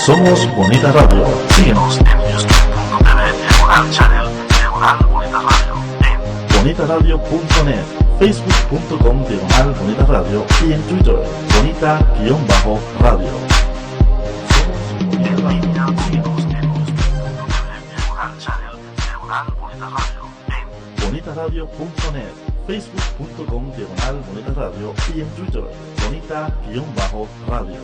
Somos Bonita Radio. Síguenos en news.tv/channel Bonita Radio, en bonitaradio.net, facebook.com/Bonita Radio y en Twitter Bonita-Radio. En línea, síguenos en news.tv/channel Bonita Radio, en bonitaradio.net, facebook.com/Bonita Radio y en Twitter Bonita-Radio.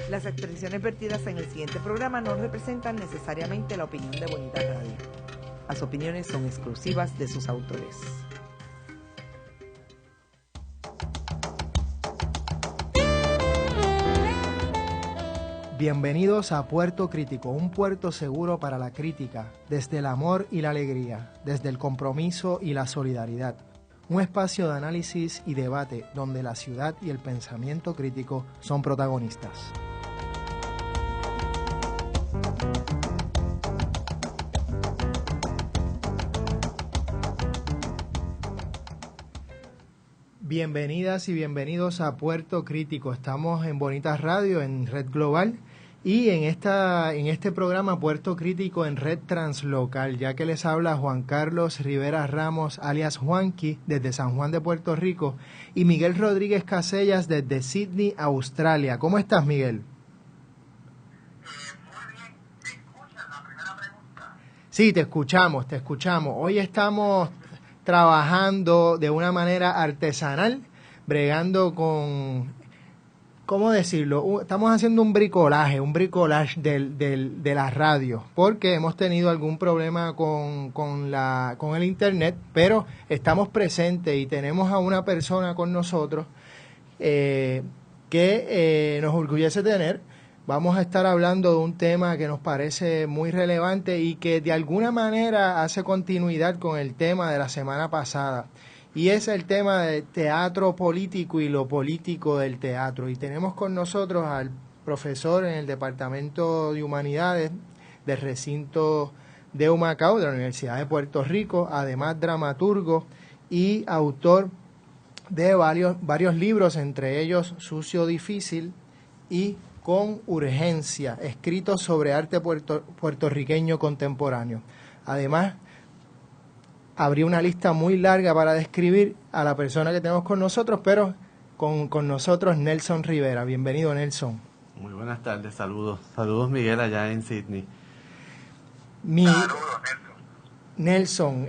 Las expresiones vertidas en el siguiente programa no representan necesariamente la opinión de Bonita Radio. Las opiniones son exclusivas de sus autores. Bienvenidos a Puerto Crítico, un puerto seguro para la crítica, desde el amor y la alegría, desde el compromiso y la solidaridad. Un espacio de análisis y debate donde la ciudad y el pensamiento crítico son protagonistas. Bienvenidas y bienvenidos a Puerto Crítico. Estamos en Bonita Radio, en Red Global, y en este programa Puerto Crítico en Red Translocal, ya que les habla Juan Carlos Rivera Ramos, alias Juanqui, desde San Juan de Puerto Rico, y Miguel Rodríguez Casellas desde Sydney, Australia. ¿Cómo estás, Miguel? Muy bien. ¿Me escuchas? La primera pregunta. Sí, te escuchamos. Hoy estamos trabajando de una manera artesanal, bregando con, ¿cómo decirlo? Estamos haciendo un bricolaje de la radio, porque hemos tenido algún problema con el internet, pero estamos presentes y tenemos a una persona con nosotros que nos orgullece tener. Vamos a estar hablando de un tema que nos parece muy relevante y que de alguna manera hace continuidad con el tema de la semana pasada. Y es el tema de teatro político y lo político del teatro. Y tenemos con nosotros al profesor en el Departamento de Humanidades del recinto de Humacao, de la Universidad de Puerto Rico, además dramaturgo y autor de varios libros, entre ellos Sucio Difícil y Con Urgencia, escritos sobre arte puertorriqueño contemporáneo. Además, habría una lista muy larga para describir a la persona que tenemos con nosotros, pero con nosotros Nelson Rivera. Bienvenido, Nelson. Muy buenas tardes, saludos. Saludos, Miguel, allá en Sydney. Saludos, Nelson,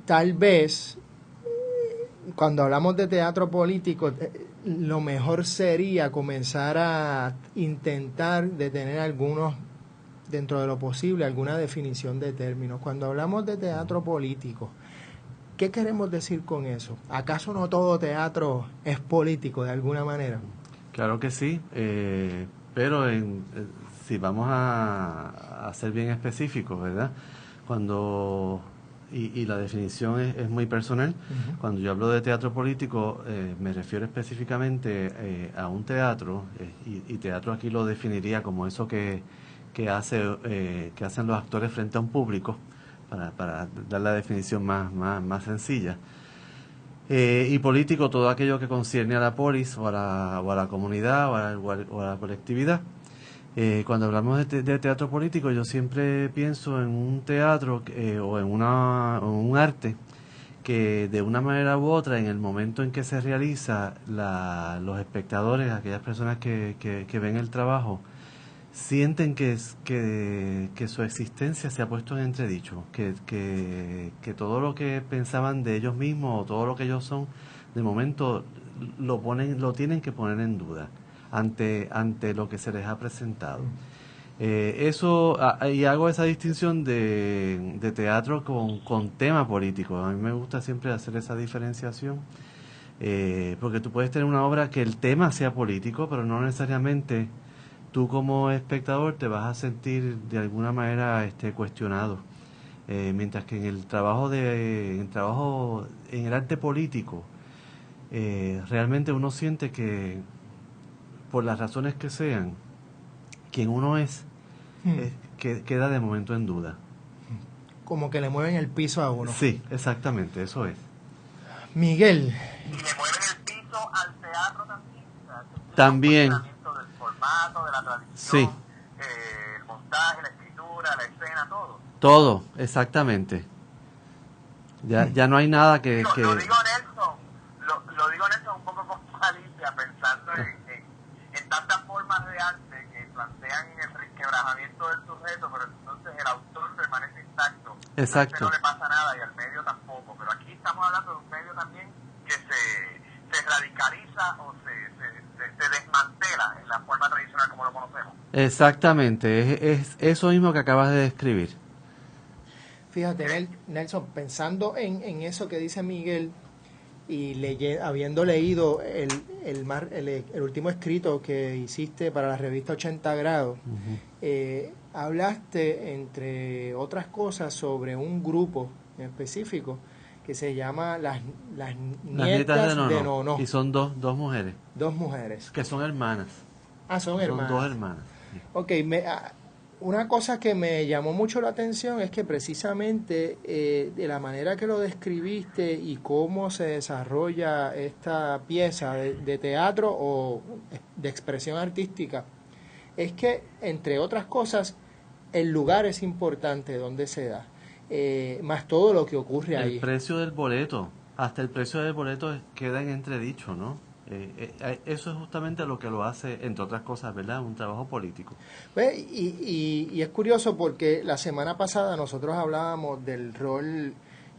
tal vez cuando hablamos de teatro político, lo mejor sería comenzar a intentar de tener algunos, dentro de lo posible, alguna definición de términos. Cuando hablamos de teatro político, ¿qué queremos decir con eso? ¿Acaso no todo teatro es político de alguna manera? Claro que sí, pero si vamos a ser bien específicos, ¿verdad? Y la definición es muy personal. Uh-huh. Cuando yo hablo de teatro político, me refiero específicamente a un teatro, y teatro aquí lo definiría como eso que hacen los actores frente a un público, para dar la definición más sencilla. Y político, todo aquello que concierne a la polis, o a la comunidad, o a la colectividad. Cuando hablamos de teatro político, yo siempre pienso en un teatro o en un arte que de una manera u otra, en el momento en que se realiza, los espectadores, aquellas personas que ven el trabajo, sienten que su existencia se ha puesto en entredicho, que todo lo que pensaban de ellos mismos o todo lo que ellos son, de momento lo tienen que poner en duda ante lo que se les ha presentado. Y hago esa distinción de teatro con tema político. A mí me gusta siempre hacer esa diferenciación, porque tú puedes tener una obra que el tema sea político, pero no necesariamente tú como espectador te vas a sentir de alguna manera cuestionado. Mientras que en el el arte político, realmente uno siente que, por las razones que sean, quien uno es, que queda de momento en duda. Como que le mueven el piso a uno. Sí, exactamente, eso es. Miguel, Y le mueven el piso al teatro también. O sea, es También. un cuestionamiento del formato, de la tradición, Sí. el montaje, la escritura, la escena, todo. Todo, exactamente. Ya no hay nada que... Lo digo Nelson, lo digo Nelson un poco con malicia, pensando en tantas formas de arte que plantean el resquebrajamiento del sujeto, pero entonces el autor permanece intacto. Exacto. No le pasa nada y al medio tampoco. Pero aquí estamos hablando de un medio también que se radicaliza o se desmantela en la forma tradicional como lo conocemos. Exactamente, es eso mismo que acabas de describir. fíjate, Nelson, pensando en eso que dice Miguel y habiendo leído el último escrito que hiciste para la revista 80 grados, hablaste, entre otras cosas, sobre un grupo en específico que se llama las nietas de Nono. Y son dos mujeres, Dos mujeres. que son hermanas. Ah, son Son hermanas. dos hermanas. Ok, una cosa que me llamó mucho la atención es que precisamente de la manera que lo describiste y cómo se desarrolla esta pieza de teatro o de expresión artística, es que, entre otras cosas, el lugar es importante donde se da, más todo lo que ocurre ahí. El precio del boleto, hasta el precio del boleto queda en entredicho, ¿no? Eso es justamente lo que lo hace, entre otras cosas, ¿verdad? Un trabajo político. ¿Ve? Y es curioso porque la semana pasada nosotros hablábamos del rol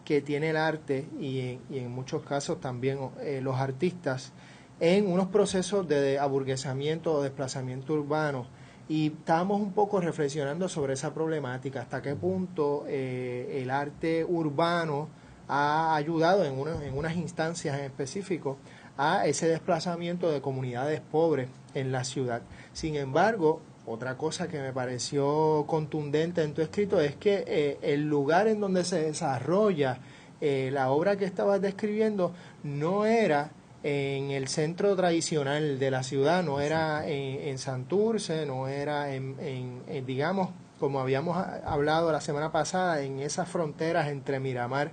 que tiene el arte y en muchos casos también los artistas en unos procesos de aburguesamiento o desplazamiento urbano, y estábamos un poco reflexionando sobre esa problemática, hasta qué punto el arte urbano ha ayudado en unas instancias en específico a ese desplazamiento de comunidades pobres en la ciudad. Sin embargo, otra cosa que me pareció contundente en tu escrito es que el lugar en donde se desarrolla la obra que estabas describiendo no era en el centro tradicional de la ciudad, no era en Santurce, no era en digamos, como habíamos hablado la semana pasada, en esas fronteras entre Miramar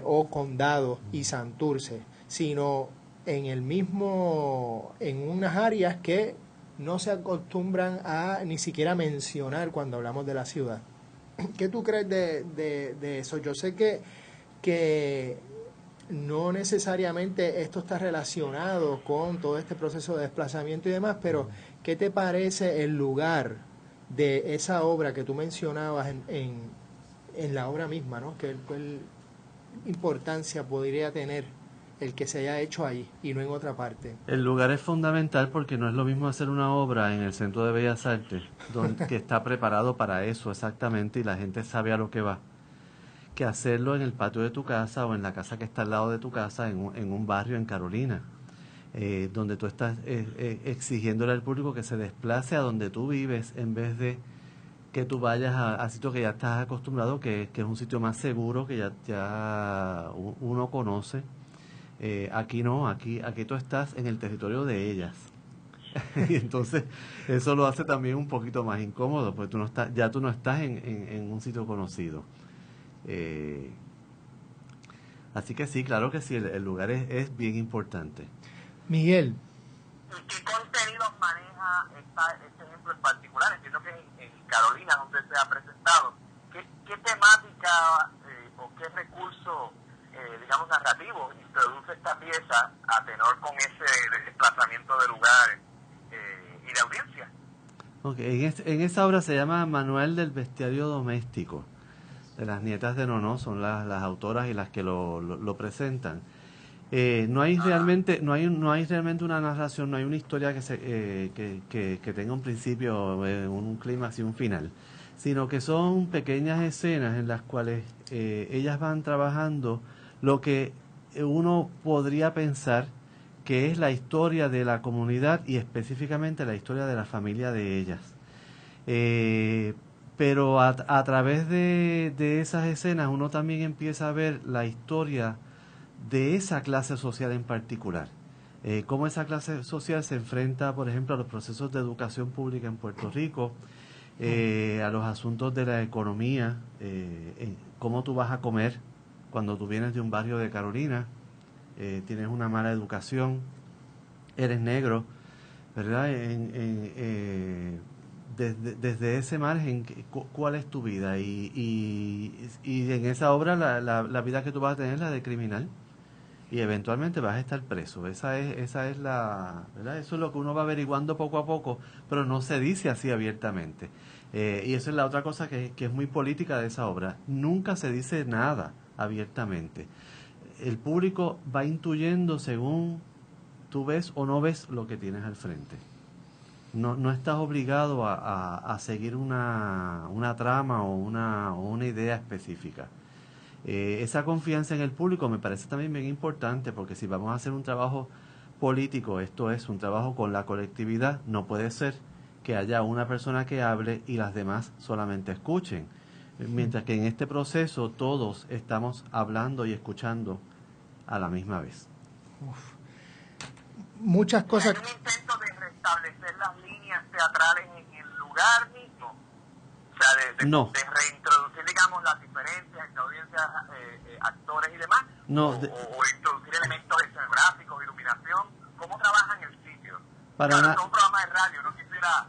o Condado y Santurce, sino en en unas áreas que no se acostumbran a ni siquiera mencionar cuando hablamos de la ciudad. ¿Qué tú crees de eso? Yo sé que no necesariamente esto está relacionado con todo este proceso de desplazamiento y demás, pero ¿qué te parece el lugar de esa obra que tú mencionabas en la obra misma, ¿no? ¿Qué importancia podría tener el que se haya hecho ahí y no en otra parte? El lugar es fundamental porque no es lo mismo hacer una obra en el Centro de Bellas Artes, que está preparado para eso exactamente y la gente sabe a lo que va, que hacerlo en el patio de tu casa o en la casa que está al lado de tu casa en un barrio en Carolina, donde tú estás exigiéndole al público que se desplace a donde tú vives en vez de que tú vayas a sitio que ya estás acostumbrado, que es un sitio más seguro, que ya uno conoce. Aquí no, aquí tú estás en el territorio de ellas. Y entonces eso lo hace también un poquito más incómodo, porque tú no estás en un sitio conocido. Así que sí, claro que sí, el lugar es bien importante. Miguel. ¿Y qué contenidos maneja este ejemplo en particular? Entiendo que en Carolina, donde se ha presentado, ¿qué temática o qué recurso, digamos, narrativo introduce esta pieza a tenor con ese desplazamiento de lugar y de audiencia? Okay. En esa obra se llama Manual del Bestiario Doméstico, de las nietas de Nono, son las autoras y las que lo presentan. No hay realmente una narración, no hay una historia que tenga un principio, un clímax y un final, sino que son pequeñas escenas en las cuales ellas van trabajando lo que uno podría pensar que es la historia de la comunidad y específicamente la historia de la familia de ellas. Pero a través de esas escenas uno también empieza a ver la historia de esa clase social en particular. Cómo esa clase social se enfrenta, por ejemplo, a los procesos de educación pública en Puerto Rico, a los asuntos de la economía, cómo tú vas a comer cuando tú vienes de un barrio de Carolina, tienes una mala educación, eres negro, ¿verdad? Desde ese margen, ¿cuál es tu vida? Y en esa obra la vida que tú vas a tener es la de criminal. Y eventualmente vas a estar preso. Esa es la, ¿verdad? Eso es lo que uno va averiguando poco a poco, pero no se dice así abiertamente. Y esa es la otra cosa que es muy política de esa obra. Nunca se dice nada abiertamente. El público va intuyendo según tú ves o no ves lo que tienes al frente. No estás obligado a seguir una trama o una idea específica. Esa confianza en el público me parece también bien importante, porque si vamos a hacer un trabajo político, esto es un trabajo con la colectividad, no puede ser que haya una persona que hable y las demás solamente escuchen, mientras que en este proceso todos estamos hablando y escuchando a la misma vez. Muchas cosas. Hay un intento de restablecer las líneas teatrales en el lugar mismo. O sea, No. de reintroducir, digamos, las diferencias entre audiencias, actores y demás. No, o introducir elementos escenográficos, iluminación. ¿Cómo trabajan el sitio? Para claro, nada. es un programa de radio, no quisiera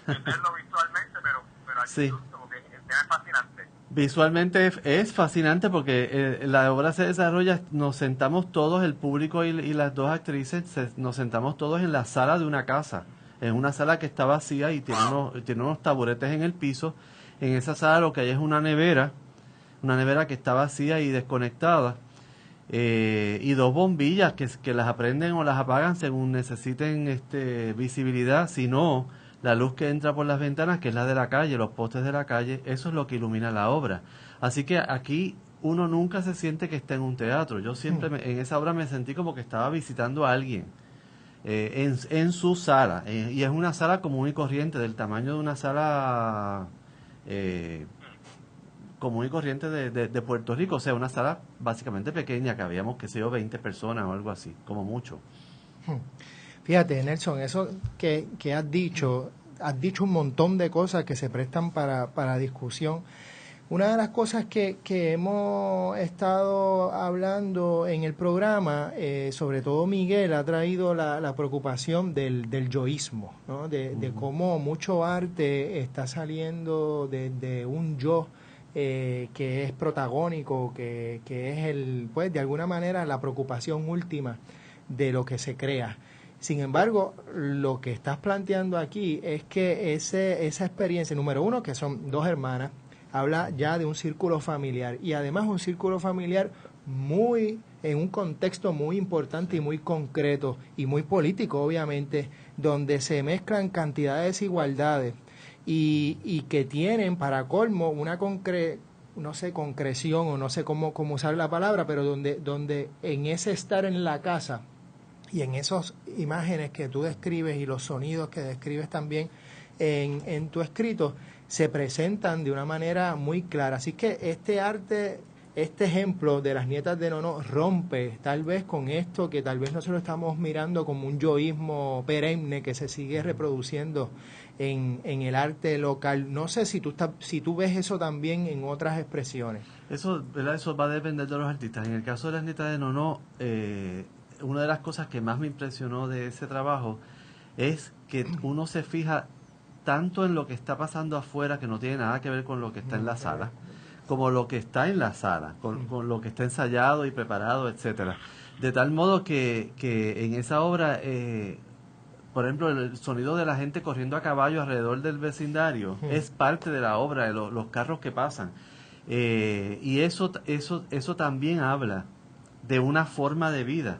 entenderlo visualmente, pero hay Sí. gusto, porque el tema es fascinante. Visualmente es fascinante porque la obra se desarrolla, nos sentamos todos, el público y las dos actrices, nos sentamos todos en la sala de una casa, en una sala que está vacía y tiene unos taburetes en el piso. En esa sala lo que hay es una nevera que está vacía y desconectada, y dos bombillas que las aprenden o las apagan según necesiten visibilidad. Si no, la luz que entra por las ventanas, que es la de la calle, los postes de la calle, eso es lo que ilumina la obra. Así que aquí uno nunca se siente que está en un teatro. Yo siempre en esa obra me sentí como que estaba visitando a alguien en su sala, y es una sala común y corriente, del tamaño de una sala común y corriente de Puerto Rico, o sea, una sala básicamente pequeña, que habíamos, qué sé yo, 20 personas o algo así, como mucho. Fíjate, Nelson, eso que has dicho un montón de cosas que se prestan para discusión. Una de las cosas que hemos estado hablando en el programa, sobre todo Miguel, ha traído la preocupación del yoísmo, ¿no? De cómo mucho arte está saliendo de un yo que es protagónico, que es pues de alguna manera la preocupación última de lo que se crea. Sin embargo, lo que estás planteando aquí es que esa experiencia, número uno, que son dos hermanas, habla ya de un círculo familiar, y además un círculo familiar en un contexto muy importante y muy concreto y muy político, obviamente, donde se mezclan cantidad de desigualdades y que tienen para colmo una concreción, o no sé cómo usar la palabra, pero donde en ese estar en la casa y en esas imágenes que tú describes y los sonidos que describes también en tu escrito, se presentan de una manera muy clara. Así que este arte, este ejemplo de las nietas de Nono rompe tal vez con esto que tal vez nosotros estamos mirando como un yoísmo perenne que se sigue reproduciendo en el arte local. No sé si tú ves eso también en otras expresiones. Eso, ¿verdad? Eso va a depender de los artistas. En el caso de las nietas de Nono, una de las cosas que más me impresionó de ese trabajo es que uno se fija tanto en lo que está pasando afuera, que no tiene nada que ver con lo que está en la sala, como lo que está en la sala, con lo que está ensayado y preparado, etcétera. De tal modo que en esa obra, por ejemplo, el sonido de la gente corriendo a caballo alrededor del vecindario es parte de la obra, de los carros que pasan. Y eso también habla de una forma de vida,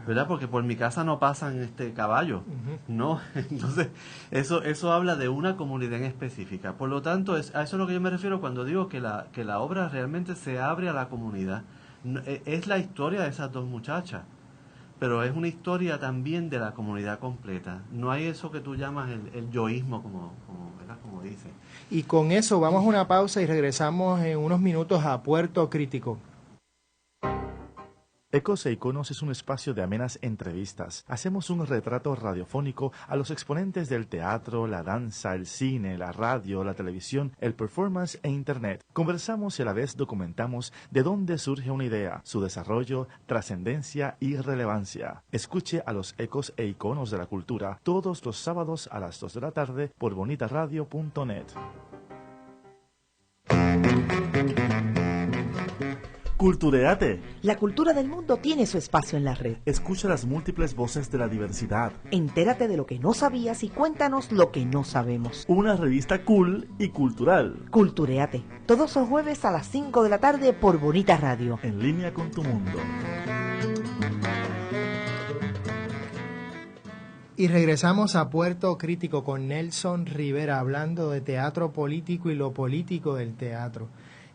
¿verdad? Porque por mi casa no pasan caballos, ¿no? Entonces, eso habla de una comunidad en específica. Por lo tanto, a eso es lo que yo me refiero cuando digo que la obra realmente se abre a la comunidad. Es la historia de esas dos muchachas, pero es una historia también de la comunidad completa. No hay eso que tú llamas el yoísmo, ¿verdad? Como dice. Y con eso vamos a una pausa y regresamos en unos minutos a Puerto Crítico. Ecos e Iconos es un espacio de amenas entrevistas. Hacemos un retrato radiofónico a los exponentes del teatro, la danza, el cine, la radio, la televisión, el performance e internet. Conversamos y a la vez documentamos de dónde surge una idea, su desarrollo, trascendencia y relevancia. Escuche a los Ecos e Iconos de la cultura todos los sábados a las 2 de la tarde por bonitaradio.net. Cultureate. La cultura del mundo tiene su espacio en la red. Escucha las múltiples voces de la diversidad. Entérate de lo que no sabías y cuéntanos lo que no sabemos. Una revista cool y cultural. Cultureate, todos los jueves a las 5 de la tarde por Bonita Radio. En línea con tu mundo. Y regresamos a Puerto Crítico con Nelson Rivera hablando de teatro político y lo político del teatro.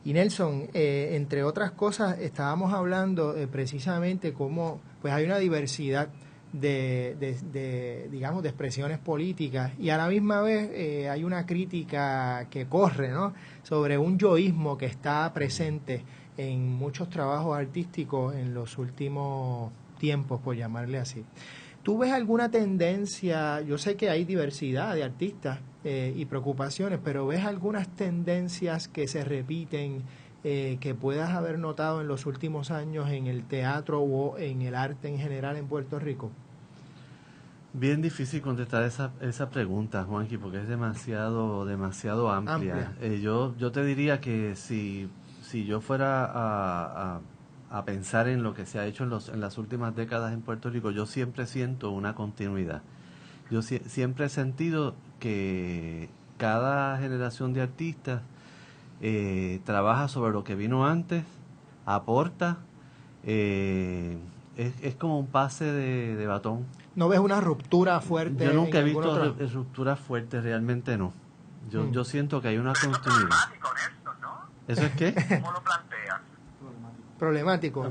Y Nelson, entre otras cosas, estábamos hablando precisamente cómo pues hay una diversidad digamos, de expresiones políticas y a la misma vez hay una crítica que corre, ¿no?, sobre un yoísmo que está presente en muchos trabajos artísticos en los últimos tiempos, por llamarle así. ¿Tú ves alguna tendencia? Yo sé que hay diversidad de artistas y preocupaciones, pero ¿ves algunas tendencias que se repiten que puedas haber notado en los últimos años en el teatro o en el arte en general en Puerto Rico? Bien difícil contestar esa pregunta, Juanqui, porque es demasiado amplia. Yo te diría que si yo fuera a pensar en lo que se ha hecho en las últimas décadas en Puerto Rico, yo siempre siento una continuidad. Yo siempre he sentido que cada generación de artistas trabaja sobre lo que vino antes, aporta, es como un pase de batón. ¿No ves una ruptura fuerte? Yo nunca he visto rupturas fuertes, realmente no. Yo siento que hay una continuidad. Problemático, Nelson, ¿no? ¿Eso es qué? ¿Cómo lo planteas? Problemático.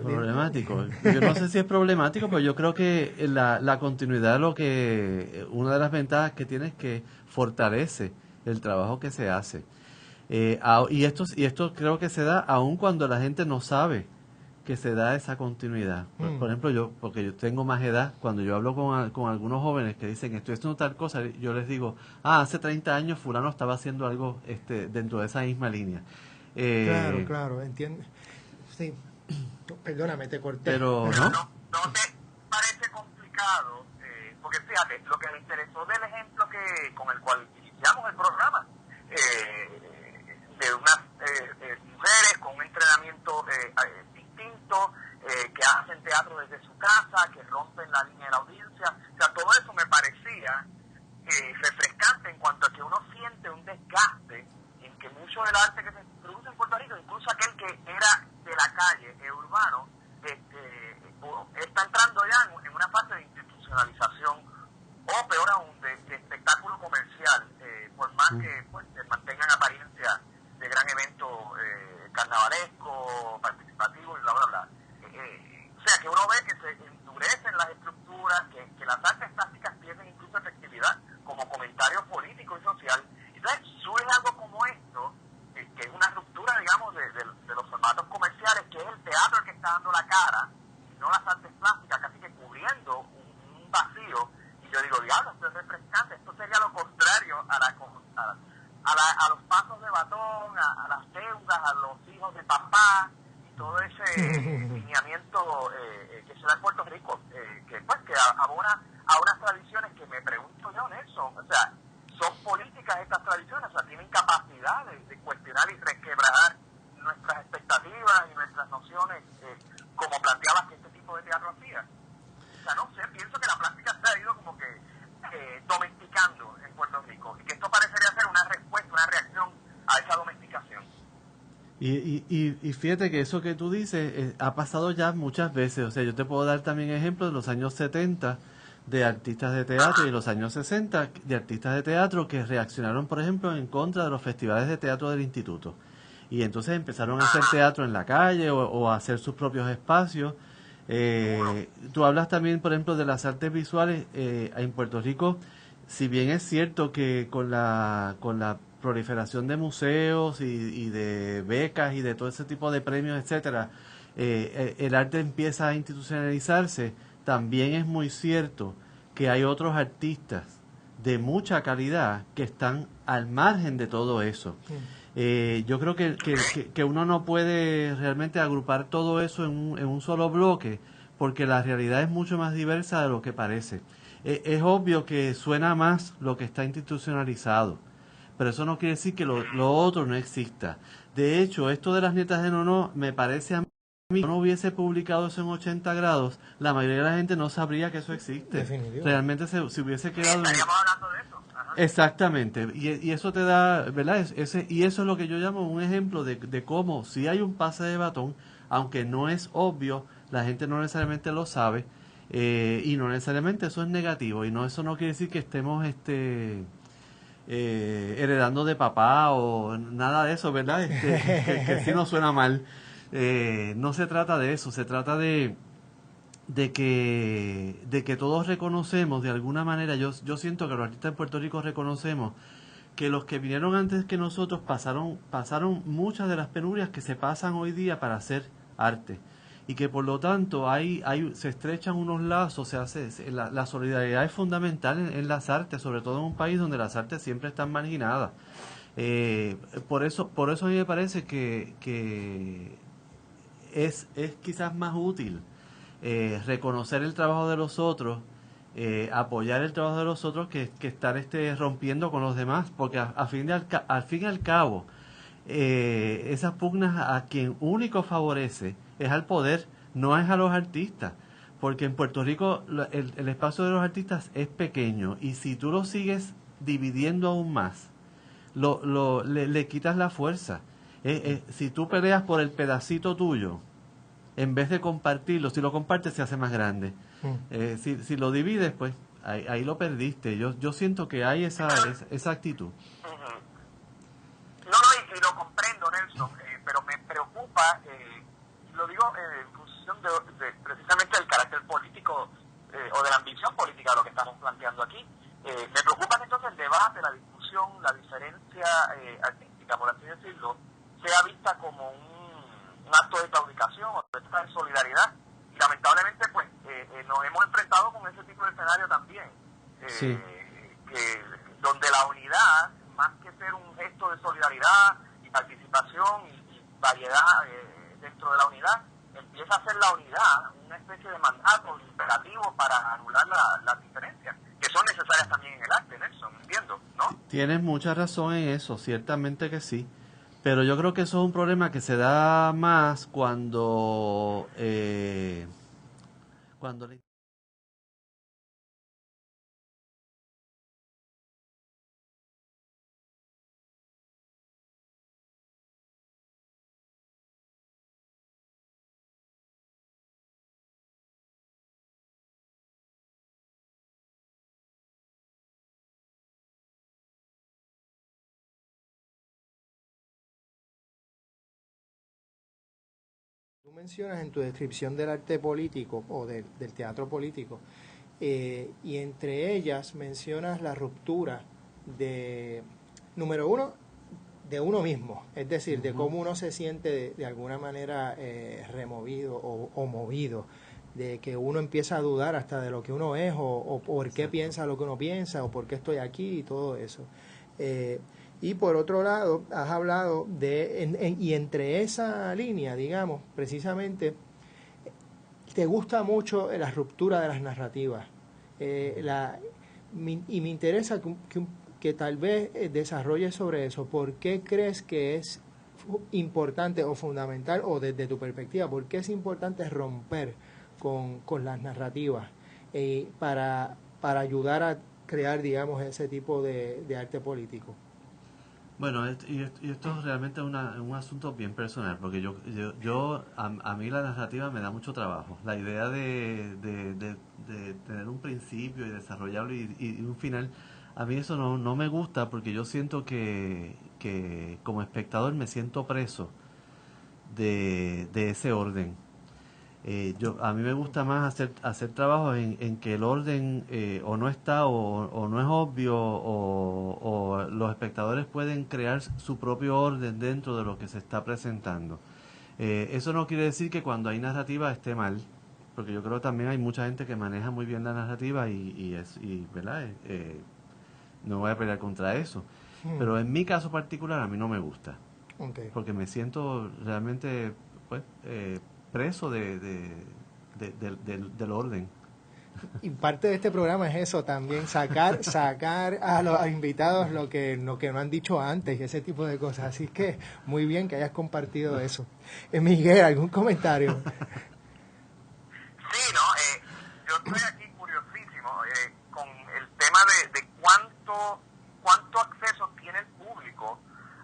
Yo no sé si es problemático, pero yo creo que la continuidad, una de las ventajas que tiene es que fortalece el trabajo que se hace. Y esto creo que se da aun cuando la gente no sabe que se da esa continuidad. Por ejemplo, porque yo tengo más edad, cuando yo hablo con algunos jóvenes que dicen estoy haciendo tal cosa, yo les digo, hace 30 años fulano estaba haciendo algo dentro de esa misma línea. Claro, entiendo. Sí. Perdóname, te corté. Pero ¿No te parece complicado? Porque fíjate, lo que me interesó del ejemplo con el cual iniciamos el programa, de unas mujeres con un entrenamiento distinto, que hacen teatro desde su casa, que rompen la línea de la audiencia. O sea, todo eso me parecía refrescante en cuanto a que uno siente un desgaste en que mucho del arte que se produce en Puerto Rico, incluso aquel que era de la calle, urbano, está entrando ya en una fase de institucionalización o peor aún de espectáculo comercial, por más que pues, mantengan apariencia de gran evento carnavalesco, participativo y bla, bla, bla. O sea, que uno ve que se endurecen las estructuras, que las artes plásticas pierden incluso efectividad como comentario político y social. Entonces surge algo como esto, que es una ruptura, digamos, de los formatos comerciales, que es el teatro el que está dando la cara, y no las artes plásticas, casi que cubriendo un vacío. Y yo digo, diablo, esto es refrescante, esto sería lo contrario a los pasos de batón, a las deudas, a los hijos de papá, y todo ese lineamiento que se da en Puerto Rico, que abona a unas tradiciones que me pregunto yo, Nelson, o sea, son políticas estas tradiciones, o sea, tienen capacidad de cuestionar y resquebrajar nuestras expectativas y nuestras nociones, como planteabas que este tipo de teatro hacía. O sea, no sé, pienso que la plástica se ha ido como que domesticando en Puerto Rico, y que esto parecería ser una respuesta, una reacción a esa domesticación. Y fíjate que eso que tú dices ha pasado ya muchas veces. O sea, yo te puedo dar también ejemplos de los años 70 de artistas de teatro y los años 60 de artistas de teatro que reaccionaron, por ejemplo, en contra de los festivales de teatro del instituto. Y entonces empezaron a hacer teatro en la calle o a hacer sus propios espacios. Tú hablas también, por ejemplo, de las artes visuales en Puerto Rico. Si bien es cierto que con la proliferación de museos y de becas y de todo ese tipo de premios, etcétera, el arte empieza a institucionalizarse, también es muy cierto que hay otros artistas de mucha calidad que están al margen de todo eso. Yo creo que uno no puede realmente agrupar todo eso en un solo bloque, porque la realidad es mucho más diversa de lo que parece. Es obvio que suena más lo que está institucionalizado, pero eso no quiere decir que lo otro no exista. De hecho, esto de las nietas de Nono me parece a mí, si no hubiese publicado eso en 80 grados, la mayoría de la gente no sabría que eso existe. Definitivo. Realmente se hubiese quedado... Estaríamos hablando de eso. Ajá. Exactamente, y eso te da, ¿verdad? Y eso es lo que yo llamo un ejemplo de cómo si hay un pase de batón, aunque no es obvio, la gente no necesariamente lo sabe, y no necesariamente eso es negativo, y eso no quiere decir que estemos heredando de papá o nada de eso, ¿verdad? Que sí nos suena mal. No se trata de eso, se trata de que todos reconocemos de alguna manera, yo siento que los artistas en Puerto Rico reconocemos que los que vinieron antes que nosotros pasaron muchas de las penurias que se pasan hoy día para hacer arte, y que por lo tanto se estrechan unos lazos, la solidaridad es fundamental en las artes, sobre todo en un país donde las artes siempre están marginadas. Por eso a mí me parece que es quizás más útil reconocer el trabajo de los otros, apoyar el trabajo de los otros, que estar rompiendo con los demás, porque al fin y al cabo esas pugnas a quien único favorece es al poder, no es a los artistas, porque en Puerto Rico el espacio de los artistas es pequeño, y si tú lo sigues dividiendo aún más, le quitas la fuerza. Si tú peleas por el pedacito tuyo, en vez de compartirlo, si lo compartes se hace más grande. Si lo divides, pues ahí lo perdiste. Yo siento que hay esa actitud. No, y lo comprendo, Nelson, pero me preocupa, lo digo en función de precisamente del carácter político o de la ambición política de lo que estamos planteando aquí. Me preocupa que entonces el debate, la discusión, la diferencia artística, por así decirlo, sea vista como un acto de claudicación o de solidaridad, y lamentablemente pues nos hemos enfrentado con ese tipo de escenario también, Sí. Donde la unidad, más que ser un gesto de solidaridad y participación y variedad dentro de la unidad, empieza a ser la unidad una especie de mandato imperativo para anular las diferencias, que son necesarias también en el arte, Nelson, entiendo, ¿no? Tienes mucha razón en eso, ciertamente que sí. Pero yo creo que eso es un problema que se da más cuando Tú mencionas en tu descripción del arte político o del teatro político, y entre ellas mencionas la ruptura número uno, de uno mismo, es decir, de cómo uno se siente de alguna manera removido o movido, de que uno empieza a dudar hasta de lo que uno es o por qué piensa lo que uno piensa o por qué estoy aquí y todo eso. Y por otro lado, has hablado y entre esa línea, digamos, precisamente, te gusta mucho la ruptura de las narrativas. Y me interesa que tal vez desarrolles sobre eso. ¿Por qué crees que es importante o fundamental, o desde tu perspectiva, por qué es importante romper con las narrativas para ayudar a crear, digamos, ese tipo de arte político? Bueno, y esto realmente es un asunto bien personal, porque a mí la narrativa me da mucho trabajo. La idea de tener un principio y desarrollarlo y un final, a mí eso no me gusta, porque yo siento que como espectador me siento preso de ese orden. A mí me gusta más hacer trabajos en que el orden o no está o no es obvio, o los espectadores pueden crear su propio orden dentro de lo que se está presentando. Eso no quiere decir que cuando hay narrativa esté mal, porque yo creo que también hay mucha gente que maneja muy bien la narrativa ¿verdad? No voy a pelear contra eso. Pero en mi caso particular a mí no me gusta. Okay. Porque me siento realmente pues, preso del orden. Y parte de este programa es eso también, sacar a los invitados lo que no han dicho antes y ese tipo de cosas. Así que muy bien que hayas compartido eso. Miguel, ¿algún comentario? Sí, yo estoy aquí curiosísimo con el tema de cuánto acceso tiene el público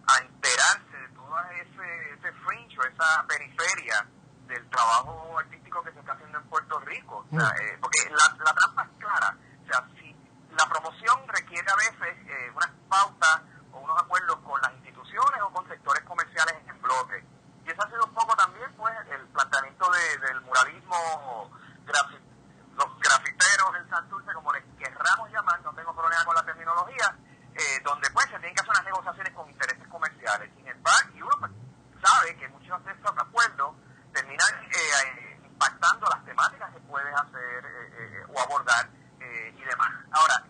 a enterarse de todo ese fringe o esa periferia del trabajo artístico que se está haciendo en Puerto Rico. O sea, porque la trampa es clara. O sea, si la promoción requiere a veces unas pautas o unos acuerdos con las instituciones o con sectores comerciales en bloque. Y eso ha sido un poco también pues el planteamiento del muralismo, los grafiteros del Santurce, como les querramos llamar, no tengo problema con la terminología, donde pues se tienen que hacer unas negociaciones con intereses comerciales. Sin embargo, y uno pues, sabe que muchos de estos acuerdos terminan impactando las temáticas que puedes hacer o abordar y demás. Ahora,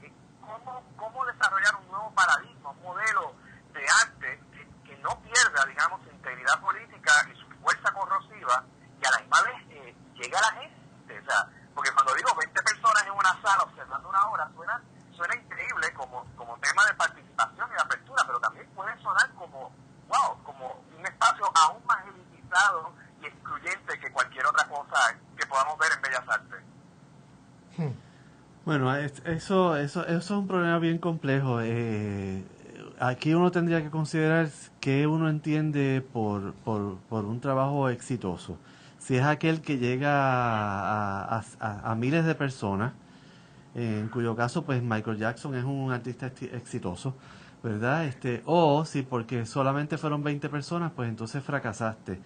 ¿cómo desarrollar un nuevo paradigma, un modelo de arte que no pierda, digamos, su integridad política y su fuerza corrosiva y a la misma vez llegue a la gente? O sea, porque cuando digo 20 personas en una sala observando una obra, suena increíble como tema de participación y de apertura, pero también puede sonar como un espacio aún más elitizado y excluyente que cualquier otra cosa que podamos ver en Bellas Artes. Bueno, eso es un problema bien complejo. Aquí uno tendría que considerar qué uno entiende por un trabajo exitoso. Si es aquel que llega a miles de personas, en cuyo caso pues Michael Jackson es un artista exitoso, ¿verdad? O si porque solamente fueron 20 personas, pues entonces fracasaste.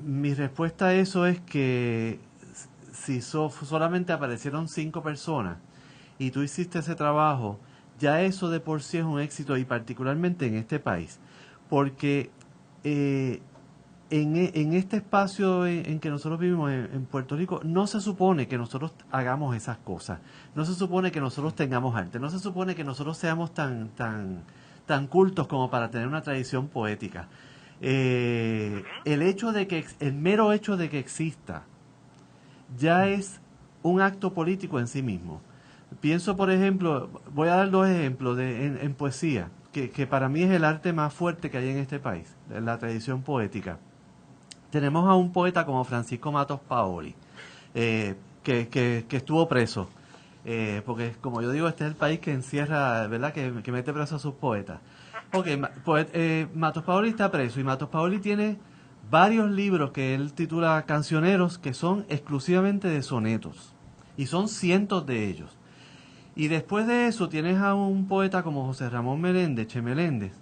Mi respuesta a eso es que si solamente aparecieron 5 personas y tú hiciste ese trabajo, ya eso de por sí es un éxito, y particularmente en este país, porque en este espacio en que nosotros vivimos en Puerto Rico, no se supone que nosotros hagamos esas cosas, no se supone que nosotros tengamos arte, no se supone que nosotros seamos tan cultos como para tener una tradición poética. El mero hecho de que exista ya es un acto político en sí mismo. Pienso, por ejemplo, voy a dar 2 ejemplos en poesía, que para mí es el arte más fuerte que hay en este país, la tradición poética. Tenemos a un poeta como Francisco Matos Paoli, que estuvo preso, porque como yo digo, este es el país que encierra, ¿verdad?, que mete preso a sus poetas. Matos Paoli está preso, y Matos Paoli tiene varios libros que él titula cancioneros, que son exclusivamente de sonetos, y son cientos de ellos. Y después de eso tienes a un poeta como José Ramón Meléndez, Che Meléndez,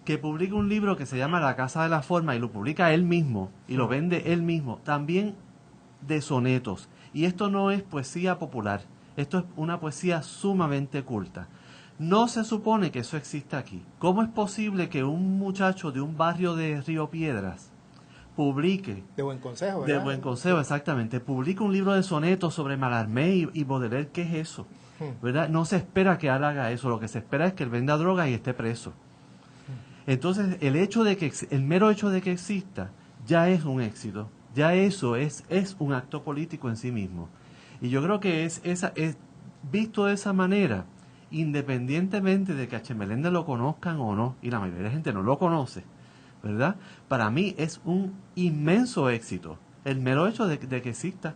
que publica un libro que se llama La Casa de la Forma, y lo publica él mismo, y lo vende él mismo, también de sonetos. Y esto no es poesía popular, esto es una poesía sumamente culta. No se supone que eso exista aquí. ¿Cómo es posible que un muchacho de un barrio de Río Piedras publique... De Buen Consejo, ¿verdad? De Buen Consejo, exactamente. Publica un libro de sonetos sobre Mallarmé y Baudelaire? ¿Qué es eso? ¿Verdad? No se espera que él haga eso. Lo que se espera es que él venda droga y esté preso. Entonces, el mero hecho de que exista ya es un éxito. Ya eso es un acto político en sí mismo. Y yo creo que es visto de esa manera, independientemente de que a Che Meléndez lo conozcan o no, y la mayoría de la gente no lo conoce, ¿verdad? Para mí es un inmenso éxito el mero hecho de que exista.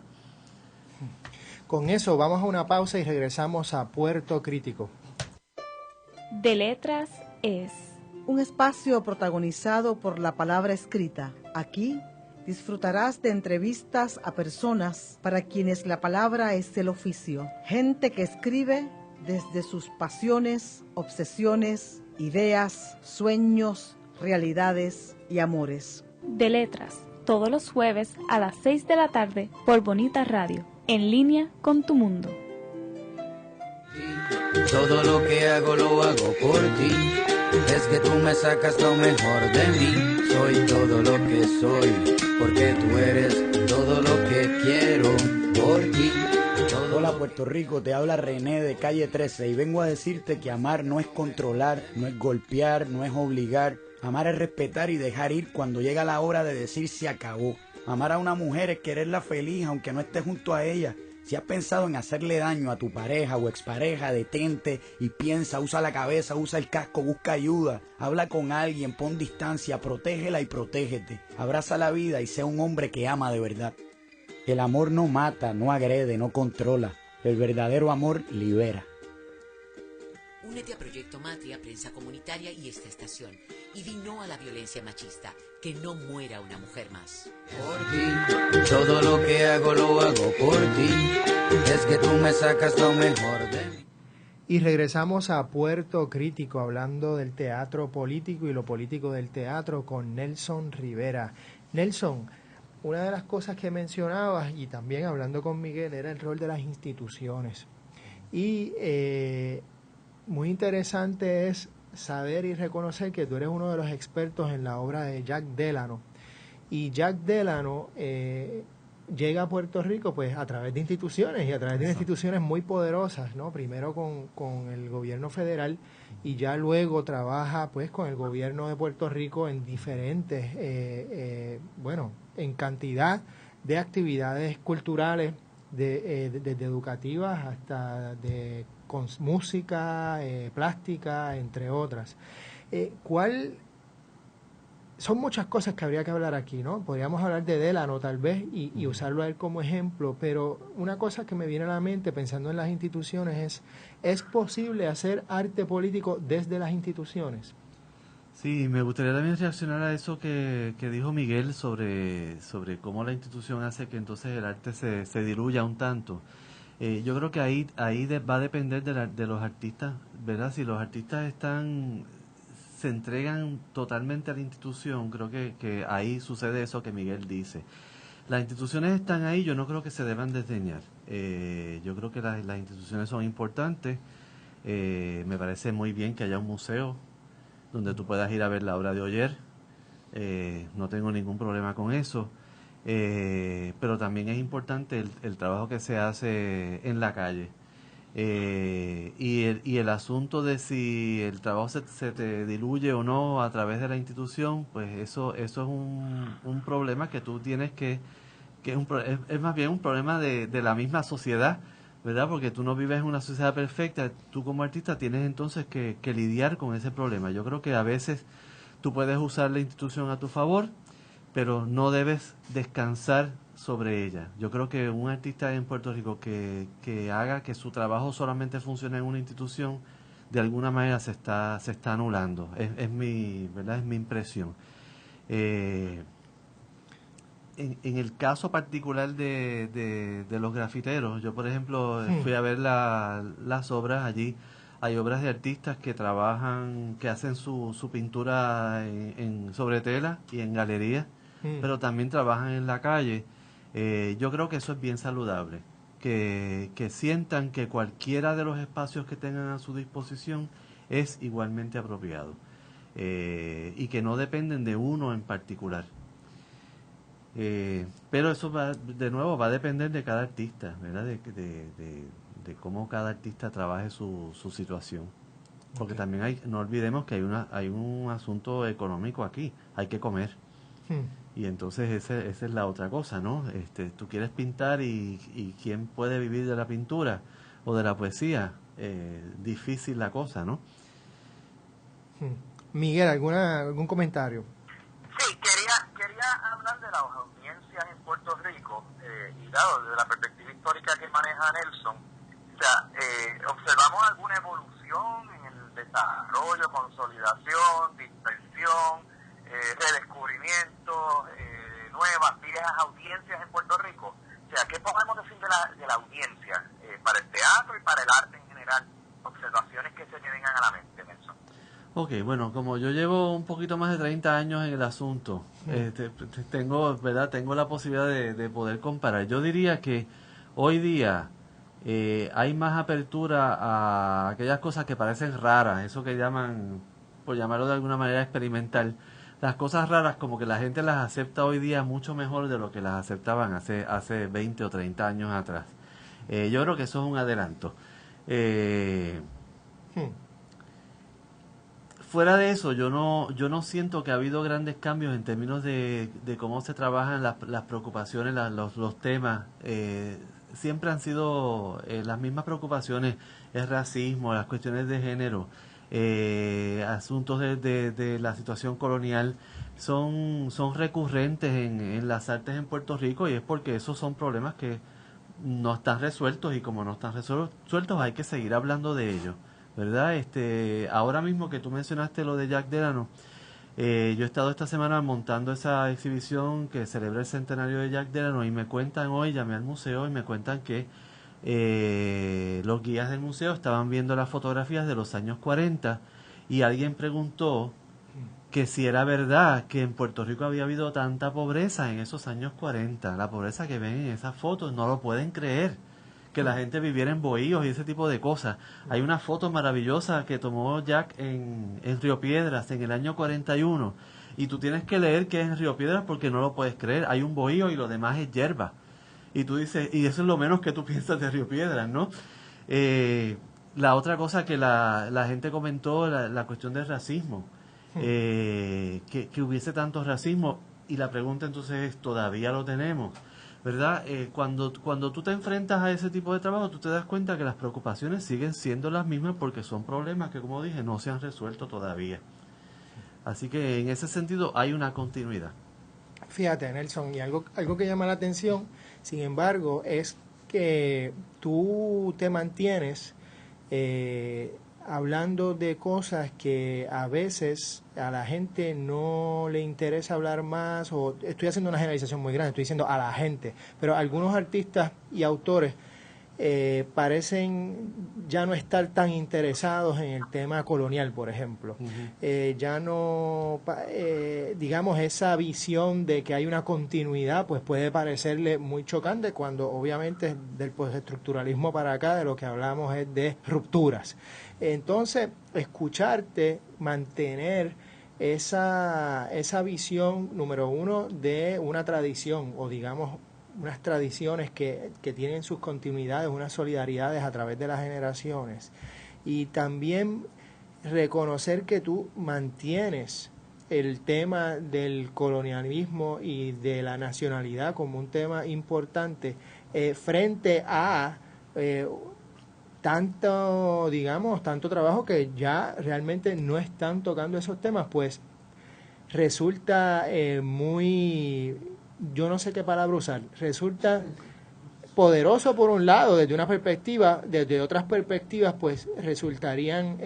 Con eso vamos a una pausa y regresamos a Puerto Crítico. De Letras es un espacio protagonizado por la palabra escrita. Aquí disfrutarás de entrevistas a personas para quienes la palabra es el oficio. Gente que escribe desde sus pasiones, obsesiones, ideas, sueños, realidades y amores. De Letras, todos los jueves a las 6 de la tarde por Bonita Radio, en línea con tu mundo. Todo lo que hago lo hago por ti. Es que tú me sacas lo mejor de mí. soy todo lo que soy, porque tú eres todo lo que quiero por ti. Hola Puerto Rico, te habla René de Calle 13 y vengo a decirte que amar no es controlar, no es golpear, no es obligar. Amar es respetar y dejar ir cuando llega la hora de decir se acabó. Amar a una mujer es quererla feliz aunque no estés junto a ella. Si has pensado en hacerle daño a tu pareja o expareja, detente y piensa, usa la cabeza, usa el casco, busca ayuda. Habla con alguien, pon distancia, protégela y protégete. Abraza la vida y sea un hombre que ama de verdad. El amor no mata, no agrede, no controla. El verdadero amor libera. Únete a Proyecto Matria, Prensa Comunitaria y esta estación. Y di no a la violencia machista. Que no muera una mujer más. Por ti, todo lo que hago lo hago por ti. Es que tú me sacas lo mejor de mí. Y regresamos a Puerto Crítico, hablando del teatro político y lo político del teatro con Nelson Rivera. Nelson, una de las cosas que mencionabas, y también hablando con Miguel, era el rol de las instituciones. Y muy interesante es saber y reconocer que tú eres uno de los expertos en la obra de Jack Delano. Y Jack Delano llega a Puerto Rico pues a través de instituciones, y a través de instituciones muy poderosas, ¿no? Primero con el gobierno federal, y ya luego trabaja pues con el gobierno de Puerto Rico en diferentes, en cantidad de actividades culturales, desde educativas hasta con música, plástica, entre otras. Son muchas cosas que habría que hablar aquí, ¿no? Podríamos hablar de Delano tal vez y usarlo a él como ejemplo, pero una cosa que me viene a la mente pensando en las instituciones ¿es posible hacer arte político desde las instituciones? Sí, me gustaría también reaccionar a eso que dijo Miguel sobre cómo la institución hace que entonces el arte se diluya un tanto. Yo creo que ahí va a depender de los artistas, ¿verdad? Si los artistas se entregan totalmente a la institución, creo que ahí sucede eso que Miguel dice. Las instituciones están ahí, yo no creo que se deban desdeñar. Yo creo que las instituciones son importantes. Me parece muy bien que haya un museo donde tú puedas ir a ver la obra de Oller. No tengo ningún problema con eso. Pero también es importante el trabajo que se hace en la calle. Y el asunto de si el trabajo se te diluye o no a través de la institución, pues eso es un problema que tú tienes que es más bien un problema de la misma sociedad, ¿verdad? Porque tú no vives en una sociedad perfecta, tú como artista tienes entonces que lidiar con ese problema. Yo creo que a veces tú puedes usar la institución a tu favor, pero no debes descansar sobre ella. Yo creo que un artista en Puerto Rico que haga que su trabajo solamente funcione en una institución, de alguna manera se está anulando. Es mi impresión. En el caso particular de los grafiteros, yo por ejemplo fui a ver las obras allí. Hay obras de artistas que trabajan, que hacen su pintura sobre tela y en galería, pero también trabajan en la calle. Yo creo que eso es bien saludable, que sientan que cualquiera de los espacios que tengan a su disposición es igualmente apropiado, y que no dependen de uno en particular. Pero eso de nuevo va a depender de cada artista, ¿verdad? De cómo cada artista trabaje su situación, porque también no olvidemos que hay un asunto económico aquí, hay que comer. Y entonces esa es la otra cosa, ¿no? Tú quieres pintar y ¿quién puede vivir de la pintura o de la poesía? Difícil la cosa, ¿no? Miguel, ¿algún comentario? Sí, quería hablar de las audiencias en Puerto Rico, y dado desde la perspectiva histórica que maneja Nelson, o sea, observamos alguna evolución en el desarrollo, consolidación, dispersión, redescubrimiento, nuevas, viejas audiencias en Puerto Rico. O sea, ¿qué podemos decir de la audiencia para el teatro y para el arte en general? Observaciones que se me vengan a la mente, Nelson. Ok, bueno, como yo llevo un poquito más de 30 años en el asunto, tengo la posibilidad de poder comparar. Yo diría que hoy día hay más apertura a aquellas cosas que parecen raras, eso que llaman, por llamarlo de alguna manera, experimental, las cosas raras como que la gente las acepta hoy día mucho mejor de lo que las aceptaban hace 20 o 30 años atrás. Yo creo que eso es un adelanto. Fuera de eso, yo no siento que ha habido grandes cambios en términos de cómo se trabajan las preocupaciones, los temas. Siempre han sido las mismas preocupaciones, el racismo, las cuestiones de género, asuntos de la situación colonial, son recurrentes en las artes en Puerto Rico, y es porque esos son problemas que no están resueltos, y como no están resueltos hay que seguir hablando de ellos, ¿verdad? Ahora mismo que tú mencionaste lo de Jack Delano, yo he estado esta semana montando esa exhibición que celebra el centenario de Jack Delano, y me cuentan hoy, llamé al museo y me cuentan que los guías del museo estaban viendo las fotografías de los años 40, y alguien preguntó que si era verdad que en Puerto Rico había habido tanta pobreza en esos años 40, la pobreza que ven en esas fotos, no lo pueden creer, que la gente viviera en bohíos y ese tipo de cosas. Hay una foto maravillosa que tomó Jack en Río Piedras en el año 41, y tú tienes que leer que es en Río Piedras porque no lo puedes creer, hay un bohío y lo demás es hierba, y tú dices, y eso es lo menos que tú piensas de Río Piedras, ¿no? La otra cosa que la gente comentó, la cuestión del racismo, que hubiese tanto racismo, y la pregunta entonces es, ¿todavía lo tenemos? ¿Verdad? Cuando tú te enfrentas a ese tipo de trabajo, tú te das cuenta que las preocupaciones siguen siendo las mismas, porque son problemas que, como dije, no se han resuelto todavía. Así que en ese sentido hay una continuidad. Fíjate, Nelson, y algo que llama la atención, sin embargo, es que tú te mantienes hablando de cosas que a veces a la gente no le interesa hablar más, o estoy haciendo una generalización muy grande, estoy diciendo a la gente, pero algunos artistas y autores parecen ya no estar tan interesados en el tema colonial, por ejemplo. Ya no, digamos, esa visión de que hay una continuidad, pues puede parecerle muy chocante, cuando obviamente del postestructuralismo para acá de lo que hablamos es de rupturas. Entonces, escucharte, mantener esa visión, número uno, de una tradición, o digamos, unas tradiciones que tienen sus continuidades, unas solidaridades a través de las generaciones, y también reconocer que tú mantienes el tema del colonialismo y de la nacionalidad como un tema importante frente a tanto trabajo que ya realmente no están tocando esos temas, pues resulta muy, yo no sé qué palabra usar, resulta poderoso por un lado desde una perspectiva, desde otras perspectivas pues resultarían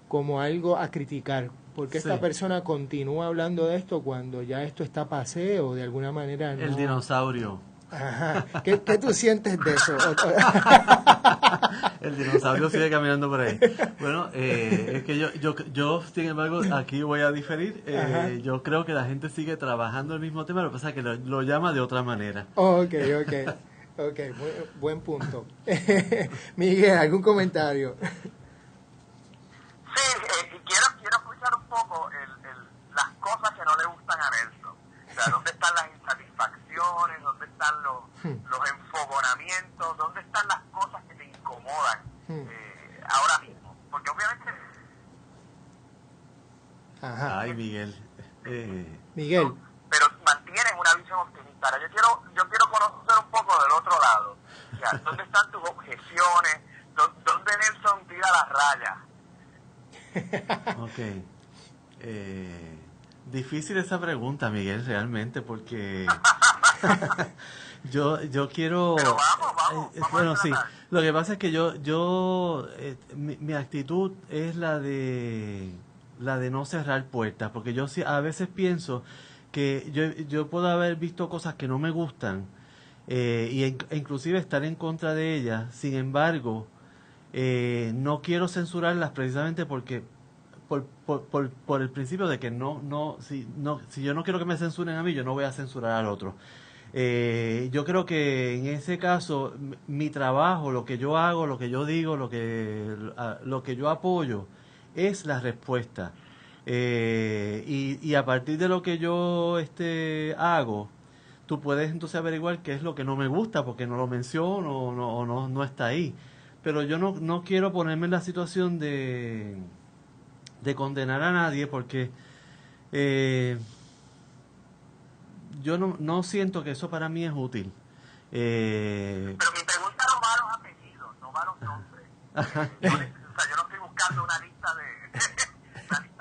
como algo a criticar, porque esta persona continúa hablando de esto cuando ya esto está pasé, o de alguna manera no. El dinosaurio. Ajá. ¿Qué tú sientes de eso? El dinosaurio sigue caminando por ahí. Bueno, es que yo sin embargo, aquí voy a diferir. Yo creo que la gente sigue trabajando el mismo tema, lo que pasa es que lo llama de otra manera. Ok, buen punto. Miguel, ¿algún comentario? Sí, quiero escuchar un poco las cosas que no le gustan a Nelson. O sea, ¿dónde están las insatisfacciones? ¿Dónde están los enfogonamientos? ¿Dónde están las cosas que te incomodan ahora mismo? Porque obviamente... Ajá. Ay, Miguel. Miguel. Pero mantienes una visión optimista. Yo quiero conocer un poco del otro lado. O sea, ¿dónde están tus objeciones? ¿Dónde Nelson tira las rayas? Ok. Difícil esa pregunta, Miguel, realmente, porque yo quiero... Pero vamos bueno, sí. Lo que pasa es que mi actitud es la de no cerrar puertas, porque yo a veces pienso que yo puedo haber visto cosas que no me gustan, e inclusive estar en contra de ellas. Sin embargo, no quiero censurarlas precisamente porque por el principio de que si yo no quiero que me censuren a mí, yo no voy a censurar al otro. Yo creo que en ese caso mi trabajo, lo que yo hago, lo que yo digo, lo que yo apoyo es la respuesta. Y a partir de lo que yo hago, tú puedes entonces averiguar qué es lo que no me gusta, porque no lo menciono o no está ahí. Pero yo no quiero ponerme en la situación de condenar a nadie, porque yo no siento que eso para mí es útil. Pero mi pregunta no va a los apellidos, no va a los nombres. Yo no estoy buscando una lista